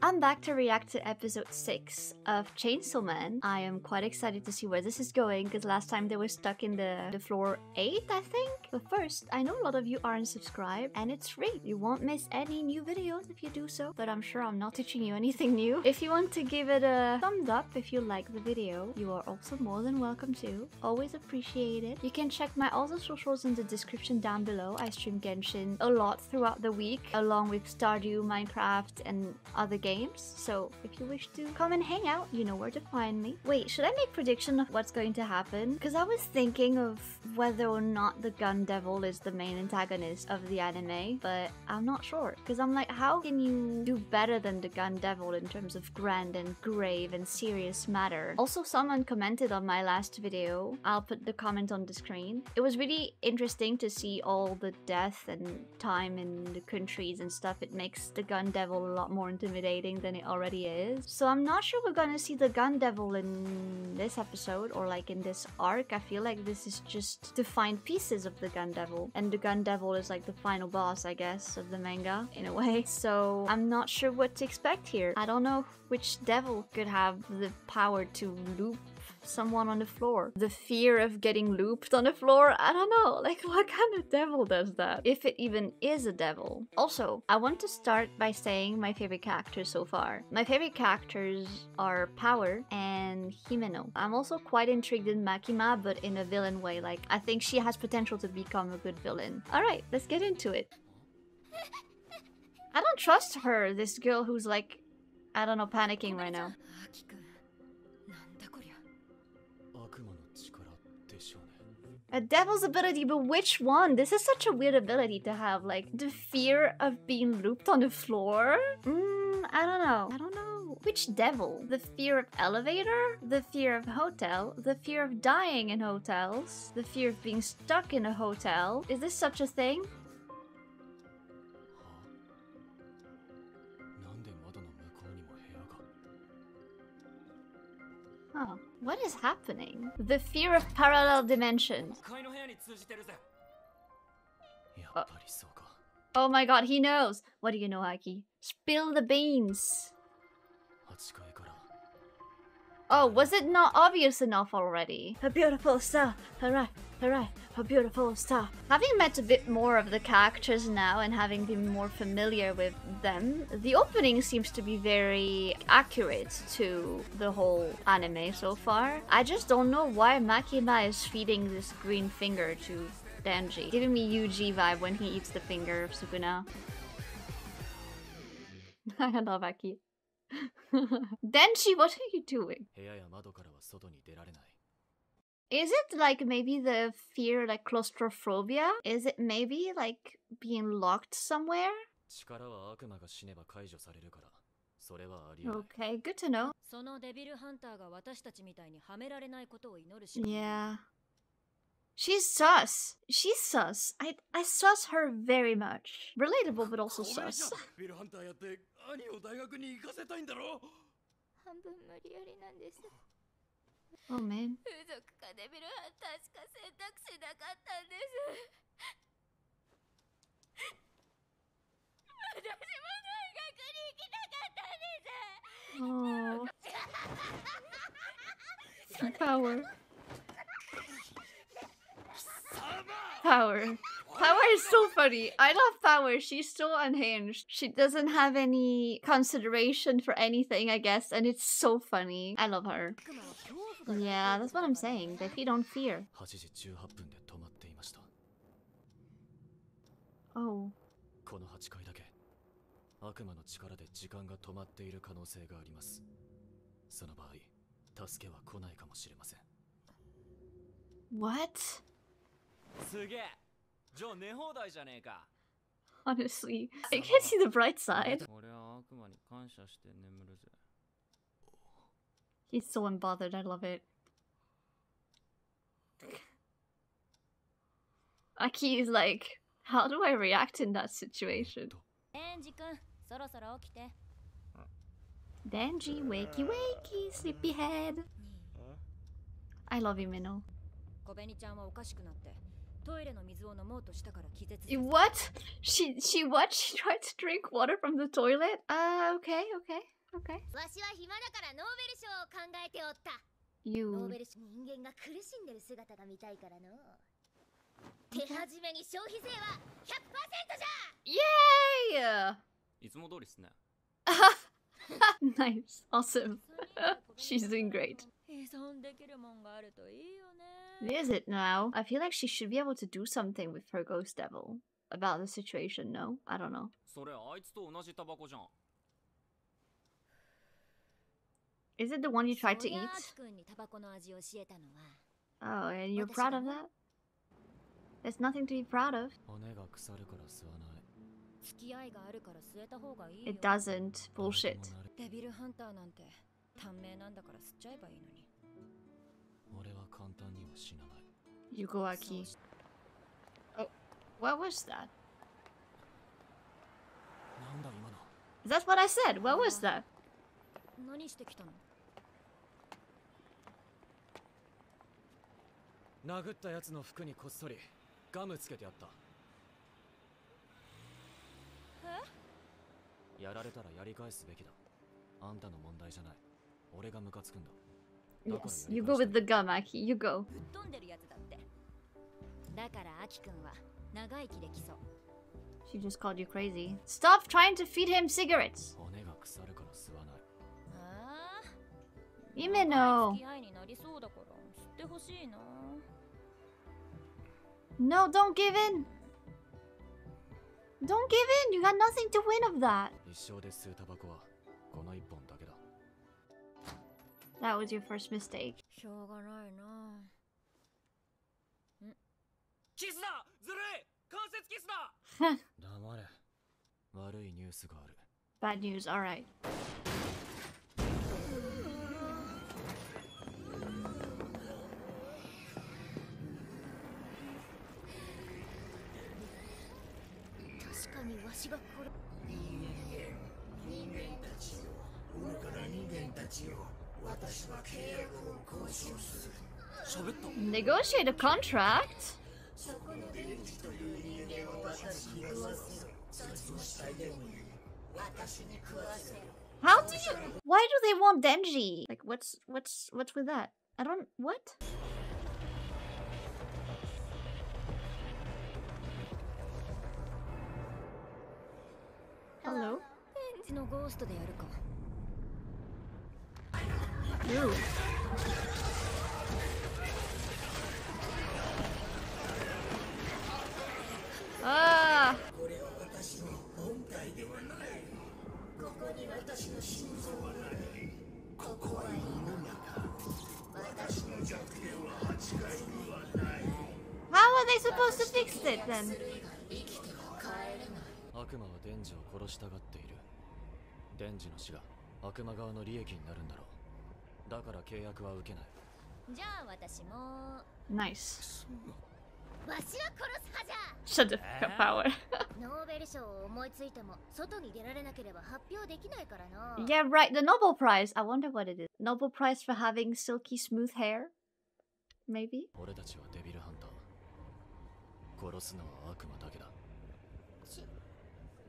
I'm back to react to episode 6 of Chainsaw Man. I am quite excited to see where this is going because last time they were stuck in the floor 8, I think? But first, I know a lot of you aren't subscribed and it's free. You won't miss any new videos if you do so, but I'm sure I'm not teaching you anything new. If you want to give it a thumbs up if you like the video, you are also more than welcome to. Always appreciate it. You can check my other socials in the description down below. I stream Genshin a lot throughout the week, along with Stardew, Minecraft, and other games. So if you wish to come and hang out, you know where to find me. Wait, should I make prediction of what's going to happen? Because I was thinking of whether or not the Gun Devil is the main antagonist of the anime, but I'm not sure. Because I'm like, how can you do better than the Gun Devil in terms of grand and grave and serious matter? Also, someone commented on my last video. I'll put the comment on the screen. It was really interesting to see all the death and time in the countries and stuff. It makes the Gun Devil a lot more intimidating than it already is. So I'm not sure we're gonna see the Gun Devil in this episode or like in this arc. I feel like this is just to find pieces of the Gun Devil, and the Gun Devil is like the final boss, I guess, of the manga in a way. So I'm not sure what to expect here. I don't know which devil could have the power to loop someone on the floor. The fear of getting looped on the floor? I don't know. Like, what kind of devil does that? If it even is a devil. Also, I want to start by saying my favorite characters so far. My favorite characters are Power and Himeno. I'm also quite intrigued in Makima, but in a villain way. Like, I think she has potential to become a good villain. Alright, let's get into it. I don't trust her, this girl who's like, I don't know, panicking right now. A devil's ability, but which one? This is such a weird ability to have, like, the fear of being looped on the floor? I don't know. I don't know. Which devil? The fear of elevator? The fear of hotel? The fear of dying in hotels? The fear of being stuck in a hotel? Is this such a thing? Huh. What is happening? The fear of parallel dimensions. Oh my god, he knows! What do you know, Aki? Spill the beans! Oh, was it not obvious enough already? A beautiful star! Hooray! Hooray! A beautiful star! Having met a bit more of the characters now and having been more familiar with them, the opening seems to be very accurate to the whole anime so far. I just don't know why Makima is feeding this green finger to Denji. Giving me Yuji vibe when he eats the finger of Sukuna. I love Aki. Denji, what are you doing? Is it like maybe the fear, like claustrophobia? Is it maybe like being locked somewhere? Okay, good to know. Yeah. She's sus. She's sus. I sus her very much. Relatable, but also sus. Oh man. Oh. Power. Power. Power is so funny. I love Power. She's so unhinged. She doesn't have any consideration for anything, I guess, and it's so funny. I love her. Yeah, that's what I'm saying. They feed on fear. Oh. What? Honestly, I can't see the bright side. He's so unbothered, I love it. Aki is like, how do I react in that situation? Denji, wakey wakey, sleepyhead. I love you, Minnow. What? She what? She tried to drink water from the toilet? Okay. You. Yay! Nice. Awesome. She's doing great. Is it now? I feel like she should be able to do something with her ghost devil about the situation, no? I don't know. Is it the one you tried to eat? Oh, and you're proud of that? There's nothing to be proud of. It doesn't. Bullshit. Yugoaki. Oh, what was that? That's what I said. What was that? 殴ったやつの服にこっそりガムつけてあった。やられたらやり返すべきだ。あんたの問題じゃない。俺がムカつくんだ。Yes, you go with the gum, Aki. You go. She just called you crazy. Stop trying to feed him cigarettes. Imeno. No, don't give in. Don't give in. You got nothing to win of that. That was your first mistake. Bad news, alright. Negotiate a contract? How do you... Why do they want Denji? Like, what's with that? I don't... What? Hello? Ew. Ah! How are they supposed to fix it then? Nice. Shut the fuck up, power. Yeah, right, the Nobel Prize. I wonder what it is. Nobel Prize for having silky smooth hair? Maybe?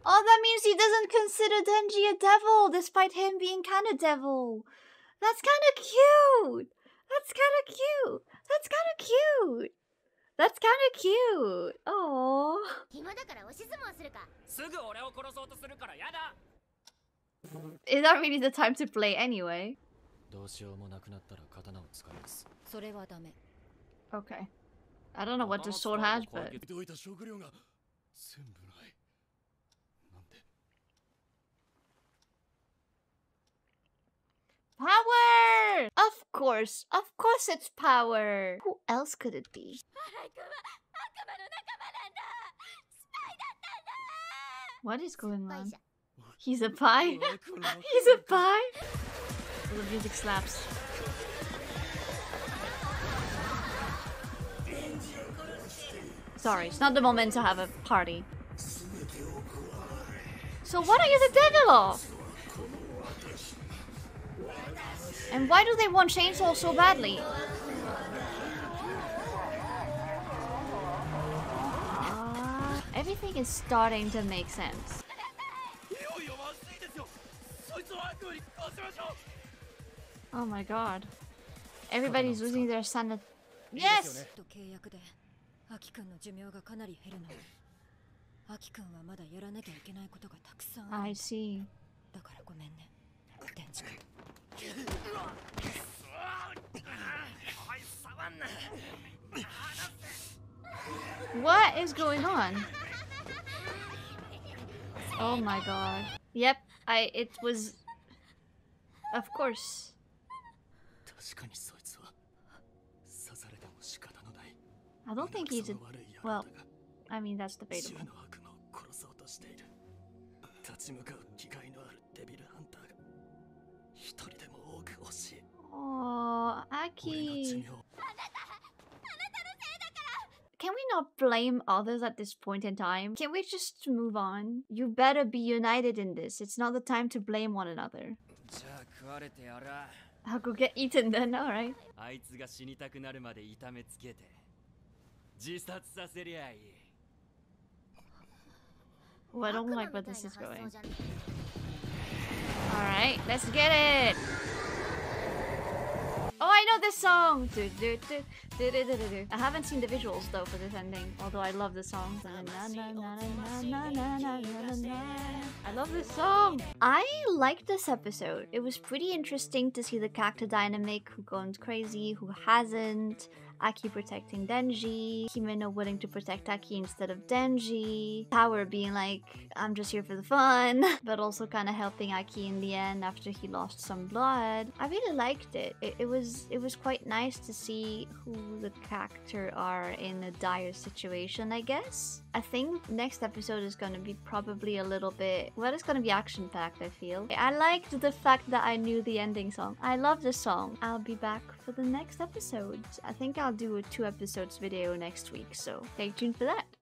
Oh, that means he doesn't consider Denji a devil, despite him being kinda devil. That's kinda cute! That's kinda cute! That's kinda cute! That's kinda cute! Aww. Is that really the time to play anyway? Okay. I don't know what the sword has, but... Power! Of course it's power! Who else could it be? What is going on? He's a pie? He's a pie? The music slaps. Sorry, it's not the moment to have a party. So what are you the devil of? And why do they want chainsaw so badly? Everything is starting to make sense. Oh my god. Everybody's losing their sanity. Yes! I see. What is going on? Oh my god. Yep, it was... Of course. I don't think he's a... Well, I mean, that's debatable. Oh, Aki. Can we not blame others at this point in time? Can we just move on? You better be united in this. It's not the time to blame one another. I'll go get eaten then, alright. Oh, I don't like where this is going. Alright, let's get it! Oh, I know this song! I haven't seen the visuals though for this ending, although I love the song. I love this song! I liked this episode. It was pretty interesting to see the character dynamic, who goes crazy, who hasn't. Aki protecting Denji, Himeno willing to protect Aki instead of Denji, Power being like, I'm just here for the fun, but also kind of helping Aki in the end after he lost some blood. I really liked it. It was quite nice to see who the character are in a dire situation, I guess. I think next episode is gonna be probably a little bit, well, it's gonna be action-packed, I feel. I liked the fact that I knew the ending song. I love this song. I'll be back for the next episode. I think I'll do a 2 episodes video next week, so stay tuned for that.